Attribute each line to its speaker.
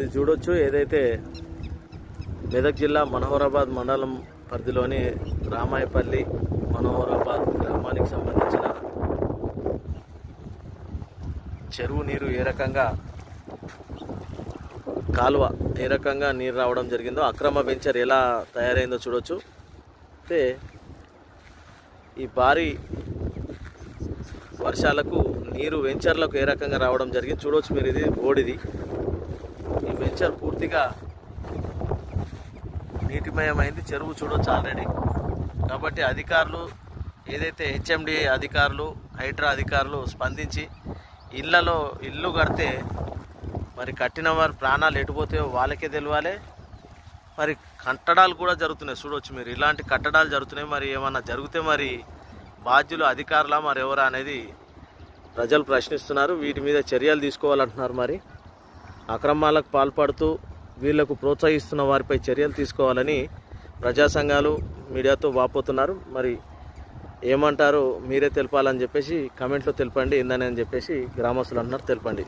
Speaker 1: మీరు చూడొచ్చు ఏదైతే మెదక్ జిల్లా మనోహరాబాద్ మండలం పరిధిలోని రామాయపల్లి మనోహరాబాద్ గ్రామానికి సంబంధించిన చెరువు నీరు ఏ రకంగా కాలువ ఏ రకంగా నీరు రావడం జరిగిందో అక్రమ వెంచర్ ఎలా తయారైందో చూడొచ్చు. అయితే ఈ భారీ వర్షాలకు నీరు వెంచర్లకు ఏ రకంగా రావడం జరిగింది చూడవచ్చు మీరు. ఇది బోడిది. ఈ వెంచర్ పూర్తిగా నీటిమయమైంది. చెరువు చూడవచ్చు ఆల్రెడీ. కాబట్టి అధికారులు ఏదైతే హెచ్ఎండి అధికారులు హైడ్రా అధికారులు స్పందించి ఇల్లు కడితే మరి కట్టిన వారి ప్రాణాలు ఎటుపోతాయో వాళ్ళకే తెలియాలి. మరి కట్టడాలు కూడా జరుగుతున్నాయి చూడవచ్చు మీరు. ఇలాంటి కట్టడాలు జరుగుతున్నాయి. మరి ఏమన్నా జరిగితే మరి బాధ్యులు అధికారులా మరి ఎవరా అనేది ప్రజలు ప్రశ్నిస్తున్నారు. వీటి మీద చర్యలు తీసుకోవాలంటున్నారు. మరి అక్రమాలకు పాల్పడుతూ వీళ్లకు ప్రోత్సహిస్తున్న వారిపై చర్యలు తీసుకోవాలని ప్రజా సంఘాలు మీడియాతో వాపోతున్నారు. మరి ఏమంటారో మీరే తెలపాలని చెప్పేసి కమెంట్లో తెలపండి. ఏందని అని చెప్పేసి గ్రామస్తులు అంటున్నారు. తెలపండి.